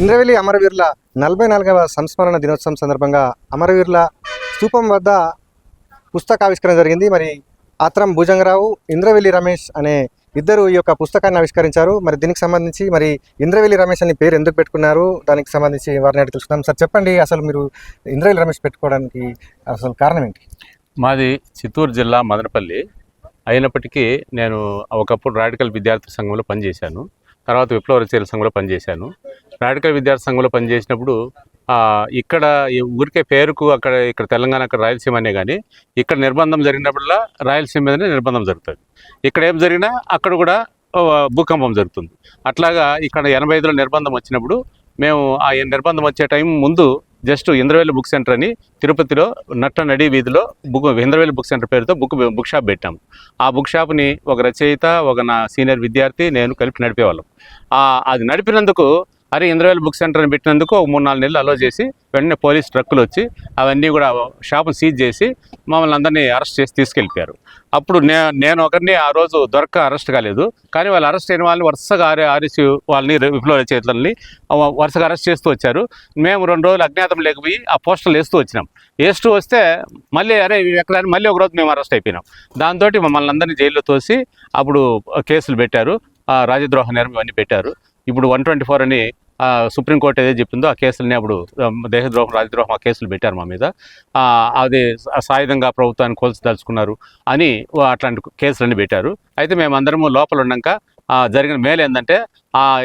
ఇంద్రవెల్లి అమరవీరుల 44వ సంస్మరణ దినోత్సవం సందర్భంగా అమరవీరుల స్తూపం వద్ద పుస్తకావిష్కరణ జరిగింది. మరి ఆత్రం భుజంగరావు, ఇంద్రవెల్లి రమేష్ అనే ఇద్దరు ఈ యొక్క పుస్తకాన్ని ఆవిష్కరించారు. మరి దీనికి సంబంధించి మరి ఇంద్రవెల్లి రమేష్ అని పేరు ఎందుకు పెట్టుకున్నారు, దానికి సంబంధించి వారిని అడిగి తెలుసుకుందాం. సార్ చెప్పండి, అసలు మీరు ఇంద్రవెల్లి రమేష్ పెట్టుకోవడానికి అసలు కారణం ఏంటి? మాది చిత్తూరు జిల్లా మదనపల్లి అయినప్పటికీ నేను ఒకప్పుడు రాడికల్ విద్యార్థి సంఘంలో పనిచేశాను. తర్వాత విప్లవ రచయితల సంఘంలో పనిచేశాను. రాడికల్ విద్యార్థి సంఘంలో పనిచేసినప్పుడు ఇక్కడ ఊరికే పేరుకు ఇక్కడ తెలంగాణ, అక్కడ రాయలసీమ అనే కానీ ఇక్కడ నిర్బంధం జరిగినప్పుడల్లా రాయలసీమ మీదనే నిర్బంధం జరుగుతుంది. ఇక్కడ ఏం జరిగినా అక్కడ కూడా భూకంపం జరుగుతుంది. అట్లాగా ఇక్కడ 85లో నిర్బంధం వచ్చినప్పుడు మేము ఆ నిర్బంధం వచ్చే టైం ముందు జస్ట్ ఇంద్రవెల్లి బుక్ సెంటర్ అని తిరుపతిలో నట్ట నడి వీధిలో ఇంద్రవెల్లి బుక్ సెంటర్ పేరుతో బుక్ షాప్ పెట్టాము. ఆ బుక్ షాప్ని ఒక రచయిత, ఒక నా సీనియర్ విద్యార్థి, నేను కలిపి నడిపేవాళ్ళం. అది నడిపినందుకు ఇంద్రవెల్లి బుక్ సెంటర్ అని పెట్టినందుకు 3-4 నెలలు అలో చేసి వెంటనే పోలీస్ ట్రక్కులు వచ్చి అవన్నీ కూడా షాపును సీజ్ చేసి మమ్మల్ని అందరినీ అరెస్ట్ చేసి తీసుకెళ్ళిపోయారు. అప్పుడు నేను ఒకరిని ఆ రోజు అరెస్ట్ కాలేదు, కానీ వాళ్ళు అరెస్ట్ అయిన వాళ్ళని వరుసగా ఆర్ఎస్ వాళ్ళని విప్లవ రచయితలని వరుసగా అరెస్ట్ చేస్తూ వచ్చారు. మేము 2 రోజులు అజ్ఞాతం లేకపోయి ఆ పోస్టర్లు వేస్తూ వస్తే మళ్ళీ ఎక్కడ మళ్ళీ ఒక రోజు మేము అరెస్ట్ అయిపోయినాం. దాంతో మమ్మల్ని అందరినీ జైల్లో తోసి అప్పుడు కేసులు పెట్టారు, రాజద్రోహ నేరం ఇవన్నీ పెట్టారు. ఇప్పుడు 124 అని సుప్రీంకోర్టు ఏదైతే చెప్పిందో ఆ కేసులని అప్పుడు దేశద్రోహం, రాజద్రోహం ఆ కేసులు పెట్టారు మా మీద. అది సాయుధంగా ప్రభుత్వాన్ని కోల్చదలుచుకున్నారు అని అట్లాంటి కేసులన్నీ పెట్టారు. అయితే మేమందరము లోపల ఉన్నాక జరిగిన మేలు ఏంటంటే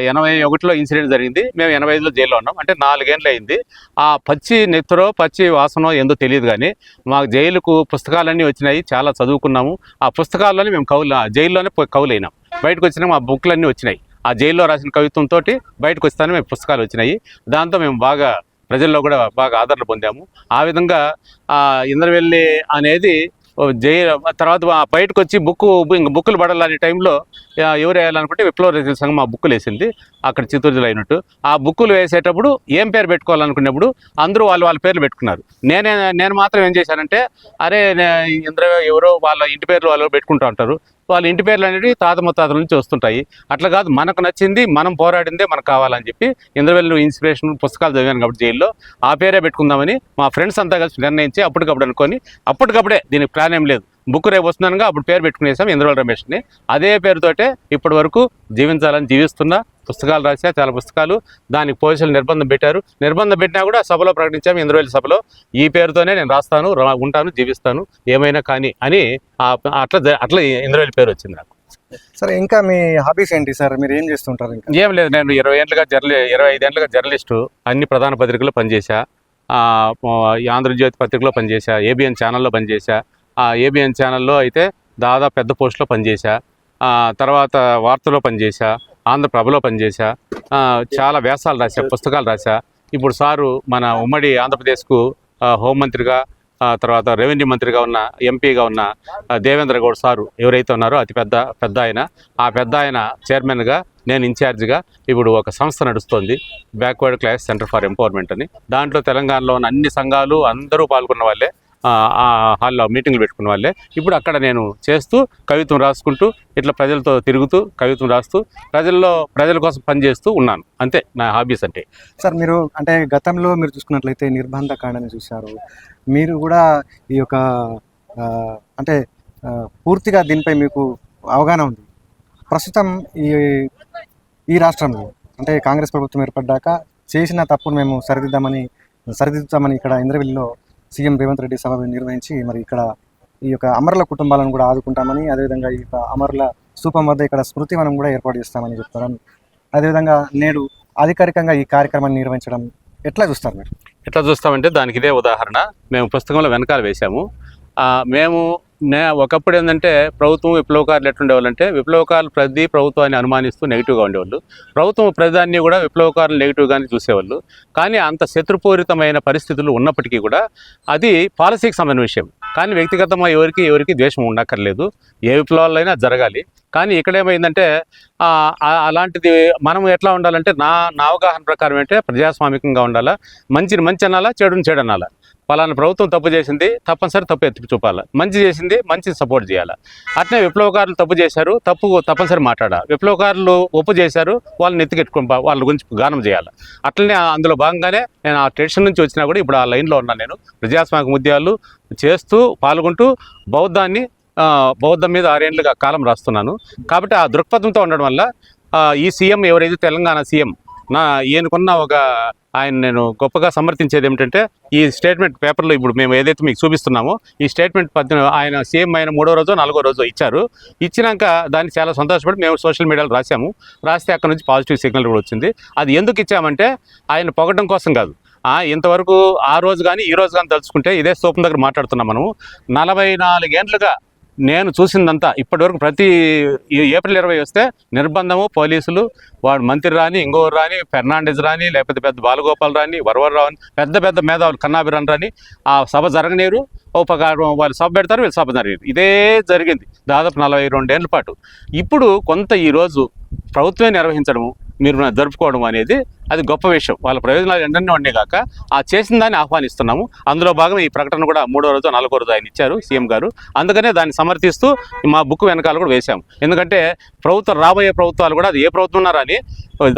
81లో ఇన్సిడెంట్ జరిగింది, మేము 85లో జైల్లో ఉన్నాం. అంటే 4 ఏళ్ళు అయింది. ఆ పచ్చి నెత్తరో పచ్చి వాసనో ఏందో తెలియదు, కానీ మాకు జైలుకు పుస్తకాలన్నీ వచ్చినాయి, చాలా చదువుకున్నాము. ఆ పుస్తకాల్లోనే మేము జైల్లోనే కవులైనాం. బయటకు వచ్చినా మా బుక్లన్నీ వచ్చినాయి. ఆ జైల్లో రాసిన కవిత్వంతో బయటకు వస్తానే మేము పుస్తకాలు వచ్చినాయి. దాంతో మేము బాగా ప్రజల్లో కూడా బాగా ఆదరణ పొందాము. ఆ విధంగా ఇంద్రవెల్లి అనేది తర్వాత బయటకు వచ్చి బుక్కులు పడాలనే టైంలో ఎవరు వేయాలనుకుంటే విప్లవ రచయితల సంఘం ఆ బుక్కులు వేసింది అక్కడ చిత్తూరు జిల్లా అయినట్టు. ఆ బుక్కులు వేసేటప్పుడు ఏం పేరు పెట్టుకోవాలనుకున్నప్పుడు అందరూ వాళ్ళ పేర్లు పెట్టుకున్నారు. నేను మాత్రం ఏం చేశానంటే ఎవరో వాళ్ళ ఇంటి పేర్లు వాళ్ళు పెట్టుకుంటూ ఉంటారు. వాళ్ళ ఇంటి పేర్లు అనేవి తాత ముత్తాతల నుంచి వస్తుంటాయి. అట్లా కాదు, మనకు నచ్చింది, మనం పోరాడిందే మనకు కావాలని చెప్పి ఇంద్రవెల్లి ఇన్స్పిరేషన్ పుస్తకాలు చదివాను కాబట్టి జైల్లో ఆ పేరే పెట్టుకుందామని మా ఫ్రెండ్స్ అంతా కలిసి నిర్ణయించి అప్పటికప్పుడు అనుకొని అప్పటికప్పుడే, దీనికి ప్లాన్ ఏం లేదు, బుక్ రేపు వస్తున్నానుగా అప్పుడు పేరు పెట్టుకునేసాం ఇంద్రవెల్లి రమేష్ని. అదే పేరుతోటే ఇప్పటి వరకు జీవించాలని జీవిస్తున్నా. పుస్తకాలు రాసా, చాలా పుస్తకాలు. దానికి పోలీసులు నిర్బంధం పెట్టారు. నిర్బంధం పెట్టినా కూడా సభలో ప్రకటించాము, ఇంద్రవెల్లి సభలో ఈ పేరుతోనే నేను రాస్తాను, ఉంటాను, జీవిస్తాను, ఏమైనా కానీ అని అట్లా ఇంద్రవెల్లి పేరు వచ్చింది నాకు. సరే, ఇంకా మీ హాబీస్ ఏంటి సార్? మీరు ఏం చేస్తుంటారు? ఇంకా ఏం లేదు, నేను 25 ఏళ్ళుగా జర్నలిస్టు, అన్ని ప్రధాన పత్రికల్లో పనిచేశా. ఆంధ్రజ్యోతి పత్రికలో పనిచేశా, ఏబిఎన్ ఛానల్లో పనిచేశా. ఏబిఎన్ ఛానల్లో అయితే దాదాపు పెద్ద పోస్టులో పనిచేశా. తర్వాత వార్తలో పనిచేశా, ఆంధ్రప్రభలో పనిచేశా. చాలా వ్యాసాలు రాశా, పుస్తకాలు రాశా. ఇప్పుడు సారు మన ఉమ్మడి ఆంధ్రప్రదేశ్కు హోంమంత్రిగా, తర్వాత రెవెన్యూ మంత్రిగా ఉన్న, ఎంపీగా ఉన్న దేవేంద్ర గౌడ్ సారు ఎవరైతే ఉన్నారో అతి పెద్ద ఆయన, ఆ పెద్ద ఆయన చైర్మన్గా, నేను ఇన్ఛార్జిగా ఇప్పుడు ఒక సంస్థ నడుస్తుంది, backward class centre for empowerment అని. దాంట్లో తెలంగాణలో ఉన్న అన్ని సంఘాలు అందరూ పాల్గొన్న వాళ్ళే, ఆ హాల్లో మీటింగ్లు పెట్టుకున్న వాళ్ళే. ఇప్పుడు అక్కడ నేను చేస్తూ కవిత్వం రాసుకుంటూ ఇట్లా ప్రజలతో తిరుగుతూ కవిత్వం రాస్తూ ప్రజల కోసం పనిచేస్తూ ఉన్నాను. అంతే నా హాబీస్ అంటే. సార్, మీరు అంటే గతంలో మీరు చూసుకున్నట్లయితే నిర్బంధ కాండని చూశారు. మీరు కూడా ఈ యొక్క అంటే పూర్తిగా దీనిపై మీకు అవగాహన ఉంది. ప్రస్తుతం ఈ రాష్ట్రంలో అంటే కాంగ్రెస్ ప్రభుత్వం ఏర్పడ్డాక చేసిన తప్పును మేము సరిదిద్దుతామని ఇక్కడ ఇంద్రవెల్లిలో సీఎం రేవంత్ రెడ్డి సభ నిర్వహించి మరి ఇక్కడ ఈ యొక్క అమరుల కుటుంబాలను కూడా ఆదుకుంటామని, అదేవిధంగా ఈ యొక్క అమరుల స్తూపం వద్ద ఇక్కడ స్మృతివనం కూడా ఏర్పాటు చేస్తామని చెప్తారు. అదేవిధంగా నేడు అధికారికంగా ఈ కార్యక్రమాన్ని నిర్వహించడం ఎట్లా చూస్తారు మీరు? ఎట్లా చూస్తామంటే దానికి ఇదే ఉదాహరణ. మేము పుస్తకంలో వెనకాల వేశాము. ఒకప్పుడు ఏంటంటే ప్రభుత్వం విప్లవకారులు ఎట్లుండేవాళ్ళంటే విప్లవకారులు ప్రతి ప్రభుత్వాన్ని అనుమానిస్తూ నెగిటివ్గా ఉండేవాళ్ళు. ప్రభుత్వం ప్రధాన్ని కూడా విప్లవకారులు నెగిటివ్గానే చూసేవాళ్ళు. కానీ అంత శత్రుపూరితమైన పరిస్థితులు ఉన్నప్పటికీ కూడా అది పాలసీకి సంబంధించిన విషయం. కానీ వ్యక్తిగతంగా ఎవరికి ద్వేషం ఉండక్కర్లేదు, ఏ విప్లవాలైనా జరగాలి. కానీ ఇక్కడేమైందంటే అలాంటిది మనం ఎట్లా ఉండాలంటే నా అవగాహన ప్రకారం అంటే ప్రజాస్వామికంగా ఉండాలా, మంచిని మంచి అనాలా, చెడుని చెడు అనాలా. పలానా ప్రభుత్వం తప్పు చేసింది, తప్పనిసరి తప్పు ఎత్తి చూపాలి, మంచి చేసింది మంచి సపోర్ట్ చేయాలి. అట్నే విప్లవకారులు తప్పు చేశారు, తప్పు తప్పనిసరి మాట్లాడాలి. విప్లవకారులు ఒప్పు చేశారు, వాళ్ళని ఎత్తికెట్టుకుని వాళ్ళ గురించి గానం చేయాలి. అట్లనే అందులో భాగంగానే నేను ఆ ట్రెడిషన్ నుంచి వచ్చినా కూడా ఇప్పుడు ఆ లైన్లో ఉన్నాను. నేను ప్రజాస్వామిక ఉద్యమాలు చేస్తూ పాల్గొంటూ బౌద్ధం మీద 6 ఏళ్ళుగా కాలం రాస్తున్నాను. కాబట్టి ఆ దృక్పథంతో ఉండడం వల్ల ఈ సీఎం ఎవరైతే తెలంగాణ సీఎం ఈయనకున్న ఆయన నేను గొప్పగా సమర్థించేది ఏమిటంటే, ఈ స్టేట్మెంట్ పేపర్లో ఇప్పుడు మేము ఏదైతే మీకు చూపిస్తున్నామో ఈ స్టేట్మెంట్ ఆయన సీఎం అయిన 3వ రోజో 4వ రోజో ఇచ్చారు. ఇచ్చినాక దాన్ని చాలా సంతోషపడి మేము సోషల్ మీడియాలో రాస్తే అక్కడ నుంచి పాజిటివ్ సిగ్నల్ కూడా వచ్చింది. అది ఎందుకు ఇచ్చామంటే ఆయన పొగడం కోసం కాదు. ఇంతవరకు ఆ రోజు కానీ ఈ రోజు కానీ తలుచుకుంటే ఇదే స్తూపం దగ్గర మాట్లాడుతున్నాం మనము. 44 ఏళ్ళుగా నేను చూసిందంతా ఇప్పటివరకు ప్రతి ఏప్రిల్ 20 వస్తే నిర్బంధము, పోలీసులు, వాడు మంత్రి రాని, ఇంకోరు రాని, ఫెర్నాండెజ్ రాని, లేకపోతే పెద్ద బాలగోపాల్ రాని, వరవరరావు అని పెద్ద మేధావులు కన్నాభిరాన్ రాని ఆ సభ జరగనేరు. వాళ్ళు సభ పెడతారు, వీళ్ళు సభ జరగదు. ఇదే జరిగింది దాదాపు 42 ఏళ్ళ పాటు. ఇప్పుడు కొంత ఈరోజు ప్రభుత్వమే నిర్వహించడము, మీరు జరుపుకోవడం అనేది అది గొప్ప విషయం. వాళ్ళ ప్రయోజనాలు ఎండనే ఉండే కాక ఆ చేసిన దాన్ని ఆహ్వానిస్తున్నాము. అందులో భాగం ఈ ప్రకటన కూడా 3వ రోజు 4వ రోజు ఆయన ఇచ్చారు సీఎం గారు. అందుకనే దాన్ని సమర్థిస్తూ మా బుక్ వెనకాల కూడా వేశాము. ఎందుకంటే రాబోయే ప్రభుత్వాలు కూడా అది ఏ ప్రభుత్వం ఉన్నారా అని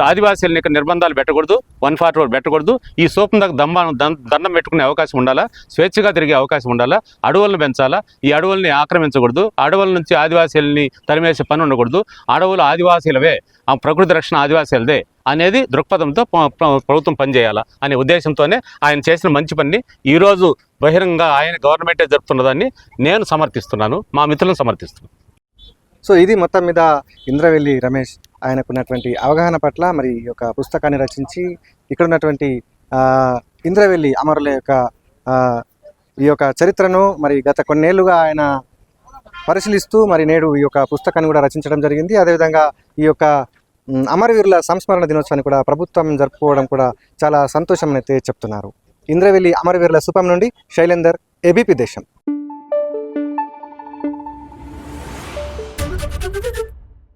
ఆదివాసీలను ఇక్కడ నిర్బంధాలు పెట్టకూడదు, 144 పెట్టకూడదు. ఈ సోపం దగ్గర దండం పెట్టుకునే అవకాశం ఉండాలా, స్వేచ్ఛగా తిరిగే అవకాశం ఉండాలా, అడవులను పెంచాలా, ఈ అడవుల్ని ఆక్రమించకూడదు, అడవుల నుంచి ఆదివాసీలని తరిమేసే పని ఉండకూడదు, అడవులు ఆదివాసీలవే, ఆ ప్రకృతి రక్షణ ఆదివాసీలదే అనేది దృక్పథంతో ప్రభుత్వం పనిచేయాలా అనే ఉద్దేశంతోనే ఆయన చేసిన మంచి పని ఈరోజు బహిరంగంగా ఆయన గవర్నమెంటే జరుపుతున్నదాన్ని నేను సమర్థిస్తున్నాను, మా మిత్రులను సమర్థిస్తున్నాను. సో ఇది మొత్తం మీద ఇంద్రవెల్లి రమేష్ ఆయనకున్నటువంటి అవగాహన పట్ల మరి ఈ యొక్క పుస్తకాన్ని రచించి ఇక్కడ ఉన్నటువంటి ఇంద్రవెల్లి అమరుల యొక్క ఈ యొక్క చరిత్రను మరి గత కొన్నేళ్లుగా ఆయన పరిశీలిస్తూ మరి నేడు ఈ యొక్క పుస్తకాన్ని కూడా రచించడం జరిగింది. అదేవిధంగా ఈ యొక్క అమరవీరుల సంస్మరణ దినోత్సవాన్ని కూడా ప్రభుత్వం జరుపుకోవడం కూడా చాలా సంతోషం అయితే చెప్తున్నారు. ఇంద్రవెల్లి అమరవీరుల స్థూపం నుండి శైలేందర్, ఏబీపీ దేశం.